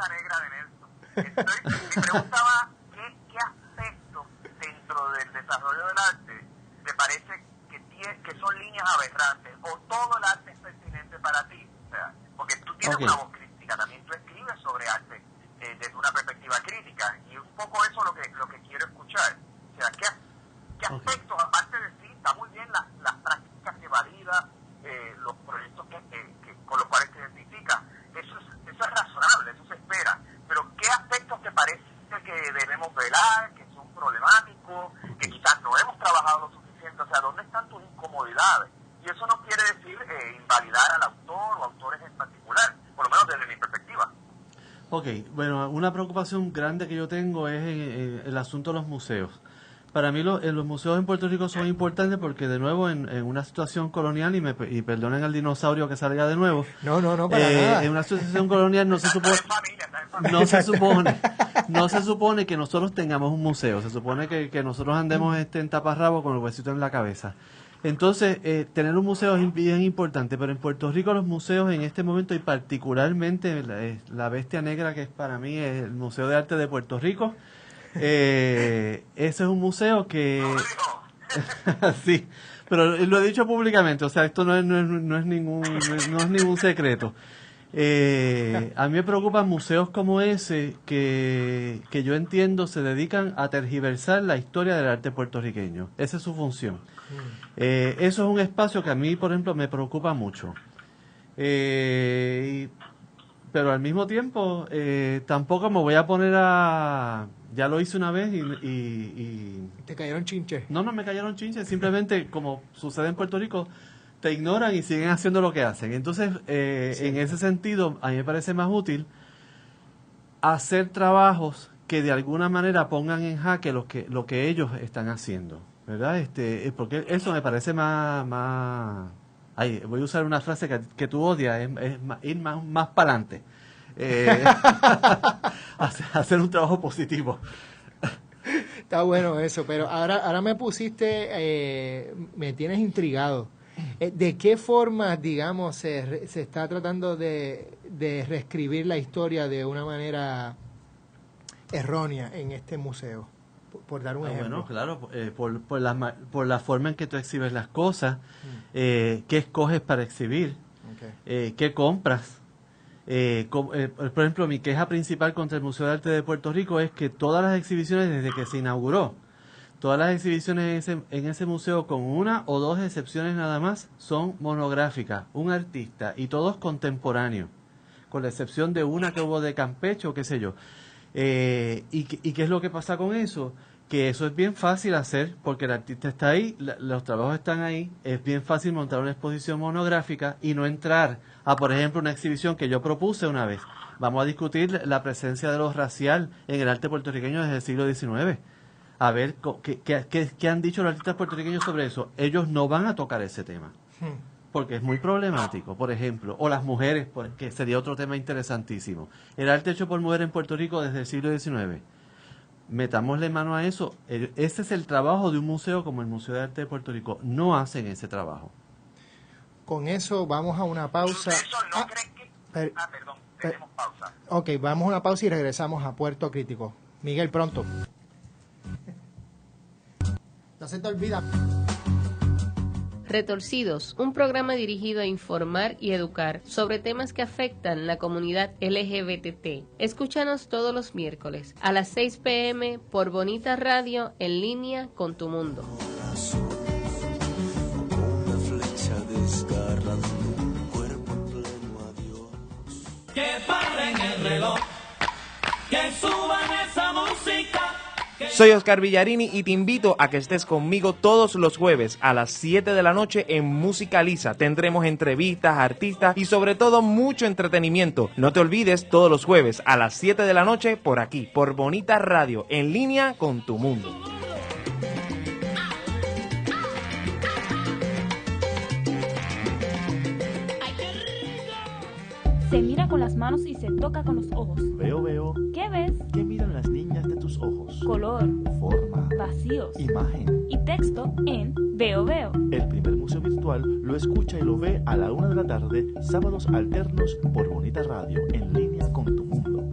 negra de Nelson. Mi pregunta va, ¿qué aspectos dentro del desarrollo del arte te parece que son líneas aberrantes, o todo el arte es pertinente para ti? O sea, porque tú tienes una voz crítica, también tú escribes sobre arte desde una perspectiva crítica, y un poco eso es lo que quiero escuchar. O sea, ¿qué aspectos, aparte de sí, está muy bien las prácticas que valida, los proyectos con los cuales te identificas, eso es razonable, eso se espera, pero ¿qué aspectos te parece que debemos velar, que son problemáticos, que quizás no hemos trabajado lo suficiente? O sea, ¿dónde están tus incomodidades? Y eso no quiere decir invalidar al autor o autores en particular, por lo menos desde mi perspectiva. Ok, bueno, una preocupación grande que yo tengo es el asunto de los museos. Para mí los museos en Puerto Rico son importantes porque, de nuevo, en una situación colonial, y perdonen al dinosaurio que salga de nuevo. No, para nada. En una situación colonial no se supone que nosotros tengamos un museo. Se supone que nosotros andemos en taparrabo con el huesito en la cabeza. Entonces, tener un museo es bien importante, pero en Puerto Rico los museos en este momento, y particularmente la bestia negra, que es para mí el Museo de Arte de Puerto Rico, ese es un museo que... sí, pero lo he dicho públicamente, o sea, esto no es ningún secreto. A mí me preocupan museos como ese que yo entiendo se dedican a tergiversar la historia del arte puertorriqueño. Esa es su función. Eso es un espacio que a mí, por ejemplo, me preocupa mucho. Pero al mismo tiempo, tampoco me voy a poner a... Ya lo hice una vez y... ¿Te cayeron chinches? No me cayeron chinches. Simplemente, como sucede en Puerto Rico, te ignoran y siguen haciendo lo que hacen. Entonces, en ese sentido, a mí me parece más útil hacer trabajos que de alguna manera pongan en jaque lo que ellos están haciendo, ¿verdad? Porque eso me parece más voy a usar una frase que tú odias, es ir más para adelante. Hacer un trabajo positivo. Está bueno eso, pero ahora me pusiste, me tienes intrigado. ¿De qué forma, digamos, se está tratando de reescribir la historia de una manera errónea en este museo? Por dar un ejemplo. Bueno, claro, por la forma en que tú exhibes las cosas, qué escoges para exhibir, qué compras. Por ejemplo, mi queja principal contra el Museo de Arte de Puerto Rico es que todas las exhibiciones, desde que se inauguró, todas las exhibiciones en ese museo, con una o dos excepciones nada más, son monográficas, un artista, y todos contemporáneos, con la excepción de una que hubo de Campeche o qué sé yo. ¿Y qué es lo que pasa con eso? Que eso es bien fácil hacer, porque el artista está ahí, los trabajos están ahí, es bien fácil montar una exposición monográfica y no entrar a, por ejemplo, una exhibición que yo propuse una vez. Vamos a discutir la presencia de lo racial en el arte puertorriqueño desde el siglo XIX. A ver qué han dicho los artistas puertorriqueños sobre eso. Ellos no van a tocar ese tema, porque es muy problemático, por ejemplo. O las mujeres, que sería otro tema interesantísimo. El arte hecho por mujeres en Puerto Rico desde el siglo XIX. Metámosle mano a eso. Ese es el trabajo de un museo como el Museo de Arte de Puerto Rico. No hacen ese trabajo. Con eso vamos a una pausa. Perdón, tenemos pausa. Ok, vamos a una pausa y regresamos a Puerto Crítico. Miguel, pronto. No se te olvida. Retorcidos, un programa dirigido a informar y educar sobre temas que afectan la comunidad LGBT. Escúchanos todos los miércoles a las 6 p.m. por Bonita Radio, en línea con tu mundo. Que paren el reloj, que suban esa música, Soy Oscar Villarini y te invito a que estés conmigo todos los jueves a las 7 de la noche en Musicaliza. Tendremos entrevistas, artistas y sobre todo mucho entretenimiento. No te olvides, todos los jueves a las 7 de la noche por aquí, por Bonita Radio, en línea con tu mundo. Se mira con las manos y se toca con los ojos. Veo. ¿Qué ves? ¿Qué miran las niñas de tus ojos? Color, Forma, vacíos imagen. y texto en Veo. El primer museo virtual lo escucha y lo ve a la 1 de la tarde, sábados alternos por Bonita Radio, en línea con tu mundo.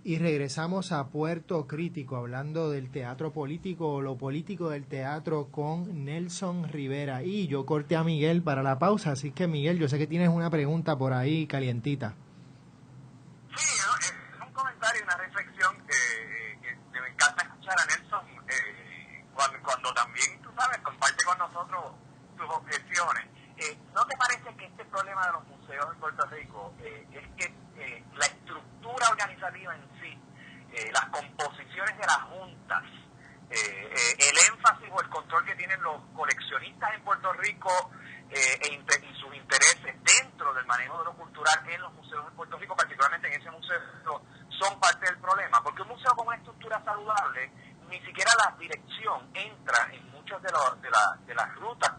Y regresamos a Puerto Crítico, hablando del teatro político o lo político del teatro con Nelson Rivera. Y yo corté a Miguel para la pausa, así que Miguel, yo sé que tienes una pregunta por ahí calientita. Sí, es un comentario y una reflexión que me encanta escuchar a Nelson cuando también, tú sabes, comparte con nosotros sus objeciones. ¿No te parece que este problema de los museos en Puerto Rico es que la estructura organizativa en sí, las composiciones de las juntas, el énfasis o el control que tienen los coleccionistas en Puerto Rico y sus intereses dentro del manejo de lo cultural en los museos en Puerto Rico, particularmente en ese museo, son parte del problema? Porque un museo con una estructura saludable, ni siquiera la dirección entra en muchas de las rutas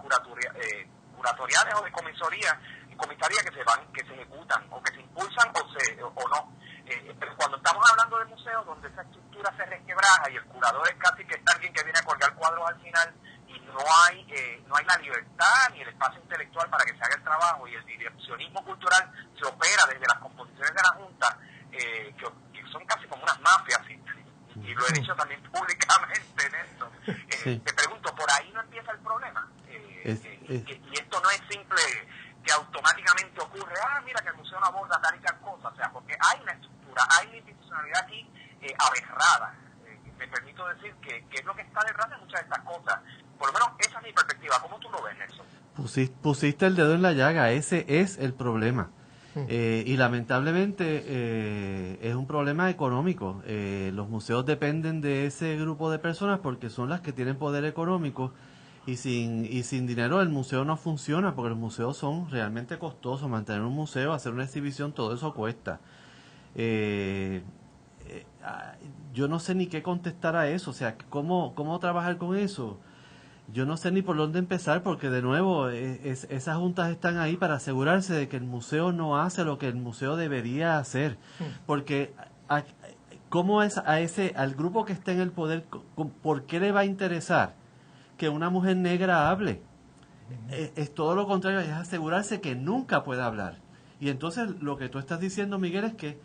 curatoriales o de comisaría que se ejecutan o que se impulsan o no. Pero cuando estamos hablando de museos donde esa estructura se resquebraja y el curador es casi que está alguien que viene a colgar cuadros al final y no hay la libertad ni el espacio intelectual para que se haga el trabajo, y el direccionismo cultural se opera desde las composiciones de la Junta, que son casi como unas mafias, y lo he dicho también públicamente en esto. Te pregunto, ¿por ahí no empieza el problema? Y esto no es simple que automáticamente ocurre, mira que el museo no aborda tal y tal cosa, o sea, porque hay una estructura, hay una institucionalidad aquí aberrada. Me permito decir que es lo que está detrás de muchas de estas cosas. Por lo menos esa es mi perspectiva. ¿Cómo tú lo ves, Nelson? Pusiste el dedo en la llaga, ese es el problema. Y lamentablemente es un problema económico. Los museos dependen de ese grupo de personas porque son las que tienen poder económico, y sin dinero el museo no funciona, porque los museos son realmente costosos. Mantener un museo, hacer una exhibición, todo eso cuesta. Yo no sé ni qué contestar a eso, o sea, cómo trabajar con eso. Yo no sé ni por dónde empezar, porque de nuevo esas juntas están ahí para asegurarse de que el museo no hace lo que el museo debería hacer. Porque ¿cómo es al grupo que está en el poder, por qué le va a interesar que una mujer negra hable? Es todo lo contrario, es asegurarse que nunca pueda hablar. Y entonces lo que tú estás diciendo, Miguel, es que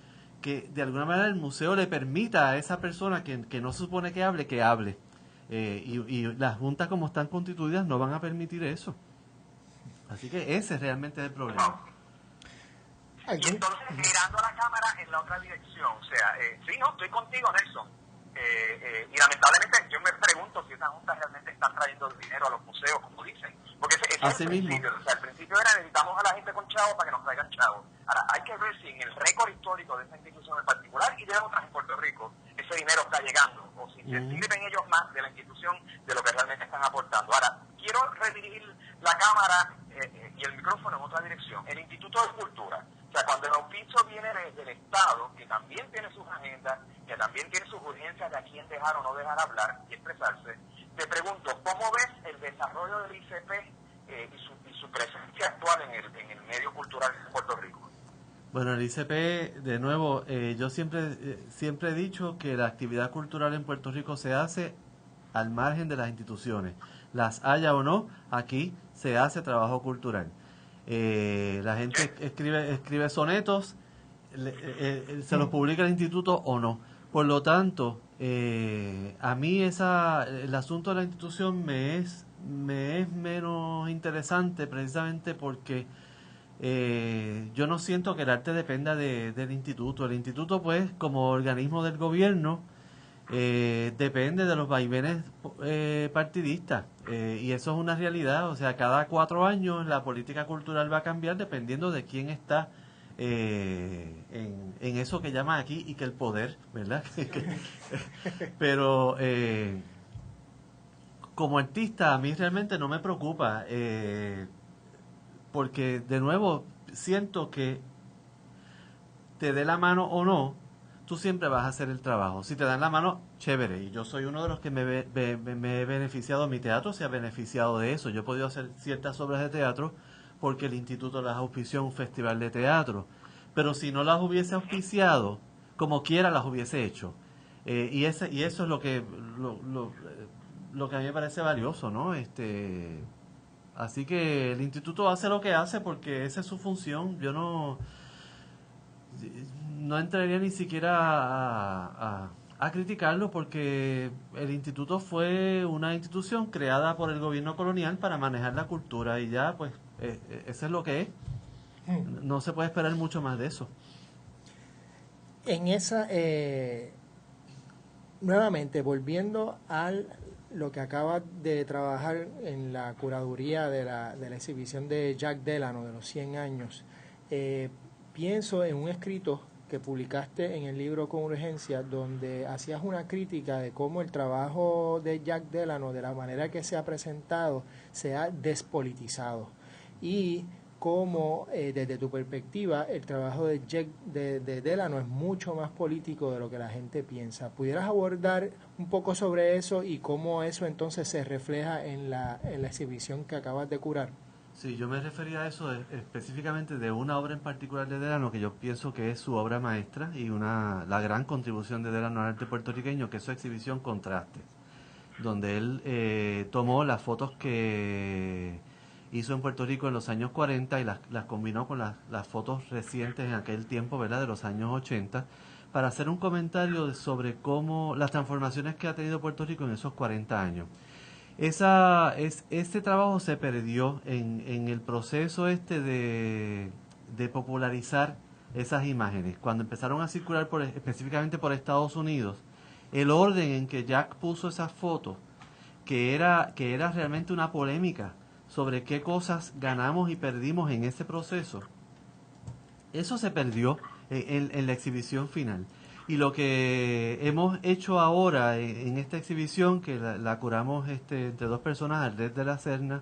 de alguna manera el museo le permita a esa persona que no se supone que hable. Y las juntas, como están constituidas, no van a permitir eso. Así que ese realmente es el problema. Y entonces, mirando a la cámara en la otra dirección, o sea, sí, no, estoy contigo, Nelson. Y lamentablemente yo me pregunto si esas juntas realmente están trayendo dinero a los museos, como dicen. Porque ese es el principio. O sea, el principio era necesitamos a la gente con chavos para que nos traigan chavos. Ahora, hay que ver si en el récord histórico de esa institución en particular y de otras en Puerto Rico, ese dinero está llegando, o si se sirven ellos más de la institución de lo que realmente están aportando. Ahora, quiero redirigir la cámara y el micrófono en otra dirección. El Instituto de Cultura. O sea, cuando el auspicio viene del Estado, que también tiene sus agendas, que también tiene sus urgencias de a quién dejar o no dejar hablar y expresarse, te pregunto, ¿cómo ves el desarrollo del ICP y su presencia actual en el medio cultural de Puerto Rico? Bueno, el ICP, de nuevo, yo siempre he dicho que la actividad cultural en Puerto Rico se hace al margen de las instituciones. Las haya o no, aquí se hace trabajo cultural. La gente escribe sonetos, se los publica el instituto o no. Por lo tanto, a mí el asunto de la institución me es menos interesante, precisamente porque yo no siento que el arte dependa del instituto. El instituto, pues, como organismo del gobierno, depende de los vaivenes partidistas, y eso es una realidad. O sea, cada 4 años la política cultural va a cambiar dependiendo de quién está en eso que llaman aquí y que el poder, ¿verdad? Pero como artista a mí realmente no me preocupa, porque de nuevo siento que te dé la mano o no, tú siempre vas a hacer el trabajo. Si te dan la mano, chévere. Y yo soy uno de los que me he beneficiado, mi teatro se ha beneficiado de eso. Yo he podido hacer ciertas obras de teatro porque el instituto las auspició en un festival de teatro. Pero si no las hubiese auspiciado, como quiera las hubiese hecho. Y eso es lo que a mí me parece valioso, ¿no? Así que el instituto hace lo que hace porque esa es su función. Yo no entraría ni siquiera a criticarlo porque el instituto fue una institución creada por el gobierno colonial para manejar la cultura y ya pues eso es lo que es. No se puede esperar mucho más de eso. En esa nuevamente volviendo a lo que acaba de trabajar en la curaduría de la exhibición de Jack Delano de los 100 años, pienso en un escrito que publicaste en el libro Con Urgencia, donde hacías una crítica de cómo el trabajo de Jack Delano, de la manera que se ha presentado, se ha despolitizado. Y cómo, desde tu perspectiva, el trabajo de Delano es mucho más político de lo que la gente piensa. ¿Pudieras abordar un poco sobre eso y cómo eso entonces se refleja en la exhibición que acabas de curar? Sí, yo me refería a eso específicamente de una obra en particular de Delano que yo pienso que es su obra maestra y la gran contribución de Delano al arte puertorriqueño, que es su exhibición Contrastes, donde él tomó las fotos que hizo en Puerto Rico en los años 40 y las combinó con las fotos recientes en aquel tiempo, ¿verdad?, de los años 80, para hacer un comentario sobre cómo las transformaciones que ha tenido Puerto Rico en esos 40 años. Este trabajo se perdió en el proceso de popularizar esas imágenes. Cuando empezaron a circular específicamente por Estados Unidos, el orden en que Jack puso esas fotos, que era realmente una polémica sobre qué cosas ganamos y perdimos en ese proceso, eso se perdió en la exhibición final. Y lo que hemos hecho ahora en esta exhibición, que la curamos entre dos personas, Aldred de la Serna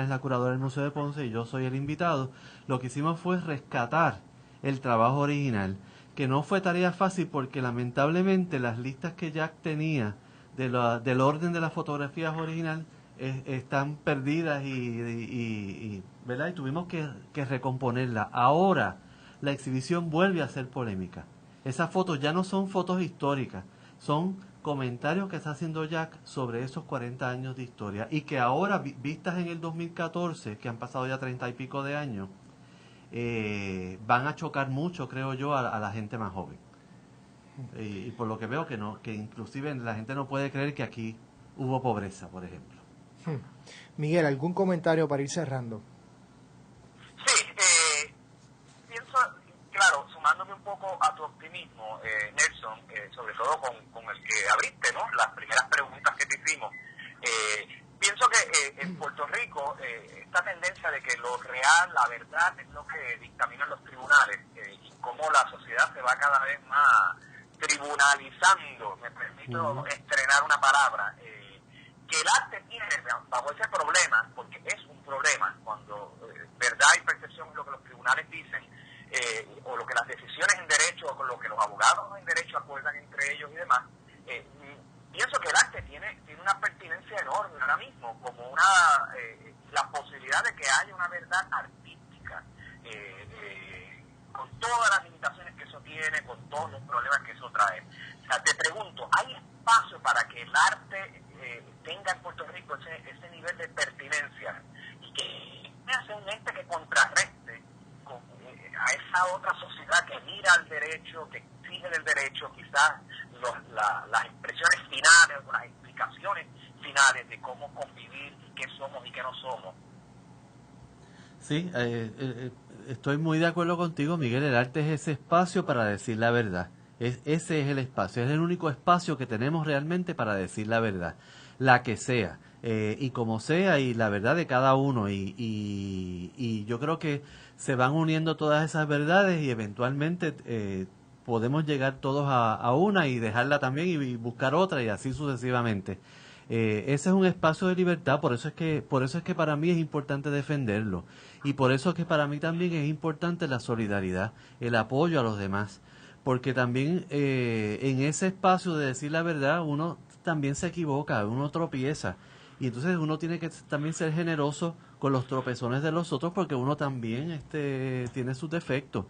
es la curadora del Museo de Ponce y yo soy el invitado, lo que hicimos fue rescatar el trabajo original, que no fue tarea fácil porque lamentablemente las listas que Jack tenía del orden de las fotografías original están perdidas ¿verdad? Y tuvimos que recomponerla. Ahora la exhibición vuelve a ser polémica. Esas fotos ya no son fotos históricas, son comentarios que está haciendo Jack sobre esos 40 años de historia y que ahora, vistas en el 2014, que han pasado ya 30 y pico de años, van a chocar mucho, creo yo, a la gente más joven. Y por lo que veo que inclusive la gente no puede creer que aquí hubo pobreza, por ejemplo. Miguel, ¿algún comentario para ir cerrando? Sí, pienso, claro, sumándome un poco a tu optimismo, Nelson, sobre todo con el que abriste, ¿no?, las primeras preguntas que te hicimos. Pienso que en Puerto Rico esta tendencia de que lo real, la verdad, es lo que dictaminan los tribunales y cómo la sociedad se va cada vez más tribunalizando, me permito estrenar una palabra, que el arte tiene bajo ese problema, porque es un problema, cuando verdad y percepción es lo que los tribunales dicen, o lo que las decisiones en derecho, o con lo que los abogados en derecho acuerdan entre ellos y demás, pienso que el arte tiene una pertinencia enorme ahora mismo, como la posibilidad de que haya una verdad artística, con todas las limitaciones que eso tiene, con todos los problemas que eso trae. O sea, te pregunto, ¿hay espacio para que el arte tenga en Puerto Rico ese nivel de pertinencia y que hace un ente que contrarreste a esa otra sociedad que mira al derecho, que exige del derecho quizás las expresiones finales o las explicaciones finales de cómo convivir y qué somos y qué no somos? Sí, estoy muy de acuerdo contigo, Miguel. El arte es ese espacio para decir la verdad. Ese es el espacio, es el único espacio que tenemos realmente para decir la verdad, la que sea, y como sea, y la verdad de cada uno. Y yo creo que se van uniendo todas esas verdades y eventualmente podemos llegar todos a una y dejarla también y buscar otra y así sucesivamente. Ese es un espacio de libertad, por eso es que para mí es importante defenderlo, y por eso es que para mí también es importante la solidaridad, el apoyo a los demás, porque también en ese espacio de decir la verdad uno también se equivoca, uno tropieza, y entonces uno tiene que también ser generoso con los tropezones de los otros, porque uno también tiene sus defectos.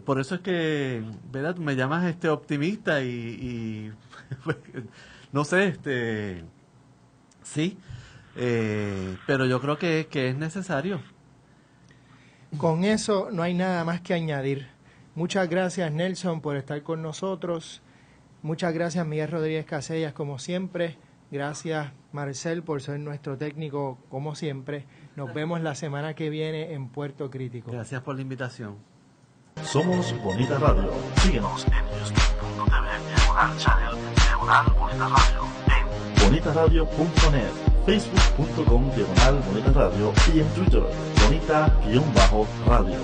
Por eso es que, ¿verdad? Tú me llamas optimista y no sé, sí, pero yo creo que es necesario. Con eso no hay nada más que añadir. Muchas gracias, Nelson, por estar con nosotros. Muchas gracias, Miguel Rodríguez Casellas, como siempre. Gracias, Marcel, por ser nuestro técnico, como siempre. Nos vemos la semana que viene en Puerto Crítico. Gracias por la invitación. Somos Bonita Radio. Síguenos en youtube.tv, diagonal channel, diagonal Bonita Radio, en bonitaradio.net, facebook.com, diagonal Bonita Radio, y en Twitter, Bonita-Radio.